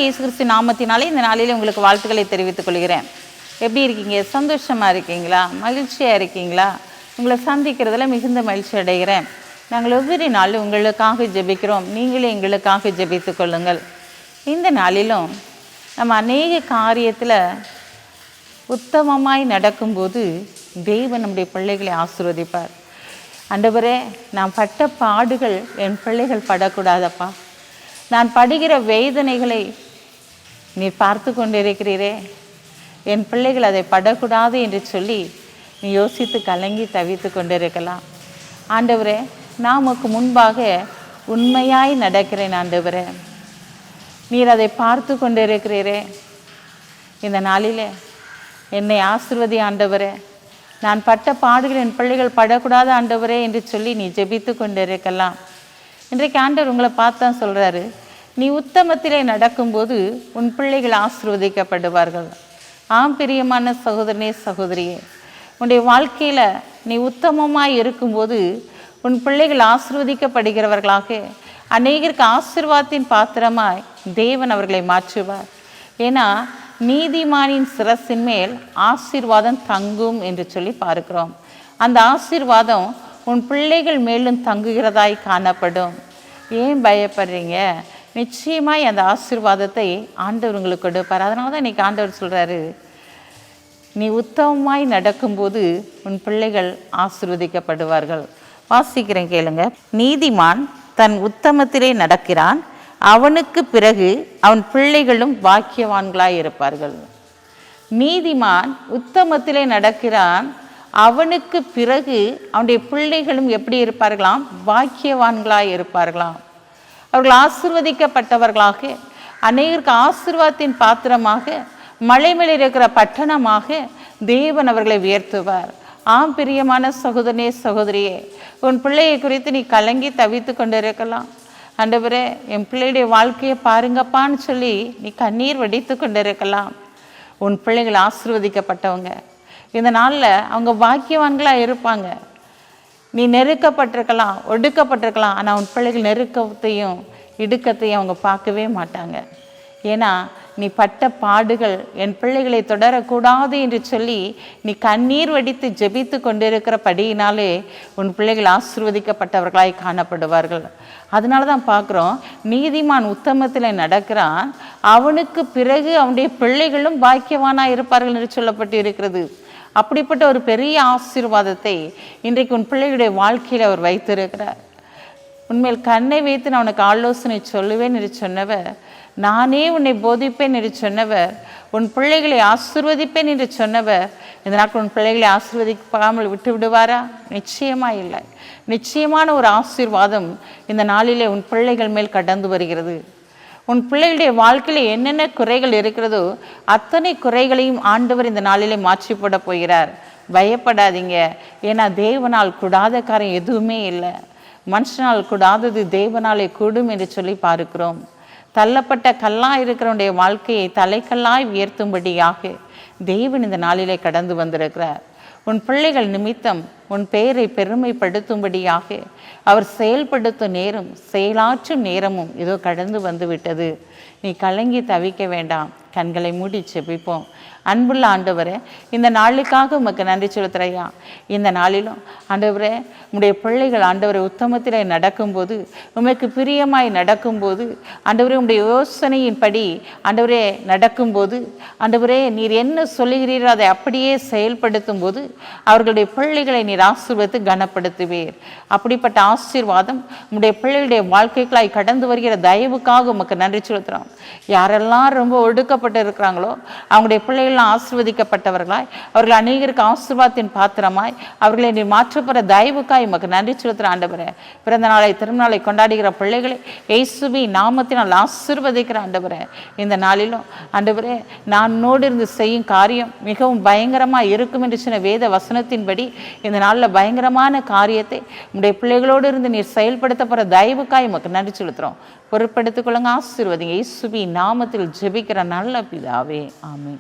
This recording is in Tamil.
இயேசு கிறிஸ்து நாமத்தினாலே இந்த நாளிலே உங்களுக்கு வாழ்த்துக்களை தெரிவித்துக் கொள்கிறேன். எப்படி இருக்கீங்க? சந்தோஷமாக இருக்கீங்களா? மகிழ்ச்சியாக இருக்கீங்களா? உங்களை சந்திக்கிறதுல மிகுந்த மகிழ்ச்சி அடைகிறேன். நாங்கள் ஒவ்வொரு நாளும் உங்களுக்காக ஜெபிக்கிறோம். நீங்களே எங்களுக்காக ஜெபித்து கொள்ளுங்கள். இந்த நாளிலும் நம்ம அநேக காரியத்தில் உத்தமமாய் நடக்கும்போது தேவன் நம்முடைய பிள்ளைகளை ஆசீர்வதிப்பார். ஆண்டவரே, நான் பட்ட பாடுகள் என் பிள்ளைகள் படக்கூடாதப்பா. நான் படுகிற வேதனைகளை நீர் பார்த்து கொண்டிருக்கிறீரே, என் பிள்ளைகள் அதை படக்கூடாது என்று சொல்லி நீ யோசித்து கலங்கி தவித்து கொண்டிருக்கலாம். ஆண்டவரே, நான் உமக்கு முன்பாக உண்மையாய் நடக்கிறேன். ஆண்டவரே, நீர் அதை பார்த்து கொண்டிருக்கிறீரே. இந்த நாளிலே என்னை ஆசீர்வதி ஆண்டவரே. நான் பட்ட பாடுகள் என் பிள்ளைகள் படக்கூடாது ஆண்டவரே என்று சொல்லி நீ ஜெபித்து கொண்டிருக்கலாம். இன்றைக்கு ஆண்டவர் உங்களை பார்த்து தான் சொல்கிறாரு, நீ உத்தமத்திலே நடக்கும்போது உன் பிள்ளைகள் ஆசீர்வதிக்கப்படுவார்கள். ஆம் பிரியமான சகோதரனே, சகோதரியே, உன்னுடைய வாழ்க்கையில் நீ உத்தமமாய் இருக்கும்போது உன் பிள்ளைகள் ஆசீர்வதிக்கப்படுகிறவர்களாக, அநேகருக்கு ஆசீர்வாதத்தின் பாத்திரமாய் தேவன் அவர்களை மாற்றுவார். ஏன்னா நீதிமானின் சிரசின் மேல் ஆசீர்வாதம் தங்கும் என்று சொல்லி பார்க்கிறோம். அந்த ஆசீர்வாதம் உன் பிள்ளைகள் மேலும் தங்குகிறதாய் காணப்படும். ஏன் பயப்படுறீங்க? நிச்சயமாய் அந்த ஆசீர்வாதத்தை ஆண்டவர் உங்களுக்கு கொடுப்பார். அதனால தான் இன்றைக்கி ஆண்டவர் சொல்கிறாரு, நீ உத்தமமாய் நடக்கும்போது உன் பிள்ளைகள் ஆசீர்வதிக்கப்படுவார்கள். வாசிக்கிறேன் கேளுங்க. நீதிமான் தன் உத்தமத்திலே நடக்கிறான், அவனுக்கு பிறகு அவன் பிள்ளைகளும் பாக்கியவான்களாய் இருப்பார்கள். நீதிமான் உத்தமத்திலே நடக்கிறான், அவனுக்கு பிறகு அவனுடைய பிள்ளைகளும் எப்படி இருப்பார்களாம்? பாக்கியவான்களாய் இருப்பார்களாம். அவர்கள் ஆசீர்வதிக்கப்பட்டவர்களாக, அநேகருக்கு ஆசீர்வாதத்தின் பாத்திரமாக, மலை மேல் இருக்கிற பட்டணமாக தேவன் அவர்களை உயர்த்துவார். ஆம் பிரியமான சகோதரனே, சகோதரியே, உன் பிள்ளையை குறித்து நீ கலங்கி தவித்து கொண்டிருக்கலாம். ஆண்டவரே, என் பிள்ளையுடைய வாழ்க்கையை பாருங்கப்பான்னு சொல்லி நீ கண்ணீர் வடித்து கொண்டிருக்கலாம். உன் பிள்ளைகள் ஆசீர்வதிக்கப்பட்டவங்க. இந்த நாளில் அவங்க பாக்கியவான்களாக இருப்பாங்க. நீ நெருக்கப்பட்டிருக்கலாம், ஒடுக்கப்பட்டிருக்கலாம், ஆனால் உன் பிள்ளைகள் நெருக்கத்தையும் இடுக்கத்தையும் அவங்க பார்க்கவே மாட்டாங்க. ஏன்னா நீ பட்ட பாடுகள் என் பிள்ளைகளை தொடரக்கூடாது என்று சொல்லி நீ கண்ணீர் வடித்து ஜெபித்து கொண்டிருக்கிற படியினாலே உன் பிள்ளைகள் ஆசீர்வதிக்கப்பட்டவர்களாய் காணப்படுவார்கள். அதனால தான் பார்க்குறோம், நீதிமான் உத்தமத்தில் நடக்கிறான், அவனுக்கு பிறகு அவனுடைய பிள்ளைகளும் பாக்கியவானாக இருப்பார்கள் என்று சொல்லப்பட்டு இருக்கிறது. அப்படிப்பட்ட ஒரு பெரிய ஆசீர்வாதத்தை இன்றைக்கு உன் பிள்ளைகளுடைய வாழ்க்கையில் அவர் வைத்திருக்கிறார். உண்மையில் கண்ணை வைத்து நான் உனக்கு ஆலோசனை சொல்லுவேன் என்று சொன்னவர், நானே உன்னை போதிப்பேன் என்று சொன்னவர், உன் பிள்ளைகளை ஆசீர்வதிப்பேன் என்று சொன்னவர், இந்த நாட்கள் உன் பிள்ளைகளை ஆசீர்வதிக்காமல் விட்டு விடுவாரா? நிச்சயமாக இல்லை. நிச்சயமான ஒரு ஆசீர்வாதம் இந்த நாளிலே உன் பிள்ளைகள் மேல் கடந்து வருகிறது. உன் பிள்ளைகளுடைய வாழ்க்கையில் என்னென்ன குறைகள் இருக்கிறதோ அத்தனை குறைகளையும் ஆண்டவர் இந்த நாளிலே மாற்றி போட போகிறார். பயப்படாதீங்க. ஏன்னா தேவனால் கூடாத காரியம் எதுவுமே இல்லை. மனுஷனால் கூடாதது தேவனாலே கூடும் என்று சொல்லி பார்க்கிறோம். தள்ளப்பட்ட கல்லாய் இருக்கிறவனுடைய வாழ்க்கையை தலைக்கல்லாய் உயர்த்தும்படியாக தேவன் இந்த நாளிலே கடந்து வந்திருக்கிறார். உன் பிள்ளைகள் நிமித்தம் உன் பெயரை பெருமைப்படுத்தும்படியாக அவர் செயல்படுத்தும் நேரம், செயலாற்றும் நேரமும் இதோ கடந்து வந்து விட்டது. நீ கலங்கி தவிக்க வேண்டாம். கண்களை மூடி செபிப்போம். அன்புள்ள ஆண்டவரே, இந்த நாளுக்காக உமக்கு நன்றி செலுத்துறையா. இந்த நாளிலும் ஆண்டவரே, உம்முடைய பிள்ளைகள் ஆண்டவரை உத்தமத்திலே நடக்கும்போது, உமக்கு பிரியமாய் நடக்கும்போது, ஆண்டவரே உம்முடைய யோசனையின்படி ஆண்டவரே நடக்கும்போது, ஆண்டவரே நீர் என்ன சொல்லுகிறீரோ அதை அப்படியே செயல்படுத்தும் போது அவர்களுடைய பிள்ளைகளை நீர் ஆசீர்வதித்து கனப்படுத்துவீர். அப்படிப்பட்ட ஆசீர்வாதம் உம்முடைய பிள்ளைகளுடைய வாழ்க்கைகளாய் கடந்து வருகிற தயவுக்காக உமக்கு நன்றி செலுத்துகிறோம். யாரெல்லாம் ரொம்ப ஒடுக்கப்பட்டு இருக்கிறாங்களோ அவங்களுடைய பிள்ளைகள் ஆசீர்வதிக்கப்பட்டவர்களாய், அவர்கள் அநேகருக்கு ஆசீர்வாதத்தின் பாத்திரமாய் அவர்களை நீ மாற்றப்போற தயவுக்காய் உமக்கு நன்றி செலுத்துகிற ஆண்டவரே. பிறந்த நாளை திருநாளை கொண்டாடுகிற பிள்ளைகளை இயேசுவின் நாமத்தினால் ஆசீர்வதிக்கிற ஆண்டவரே. இந்த நாளிலும் ஆண்டவரே, நான் உன்னோடு இருந்து செய்யும் காரியம் மிகவும் பயங்கரமாக இருக்கும் என்று சொன்ன வேத வசனத்தின்படி இந்த நாளில் பயங்கரமான காரியத்தை உடைய பிள்ளைகளோடு இருந்து நீர் செயல்படுத்த போகிற தயவுக்காய் உமக்கு நன்றி செலுத்துகிறோம். பொருட்படுத்திக் கொள்ளுங்க. ஆசீர்வதிங்க. இயேசுவின் நாமத்தில் ஜெபிக்கிற நல்ல பிதாவே, ஆமென்.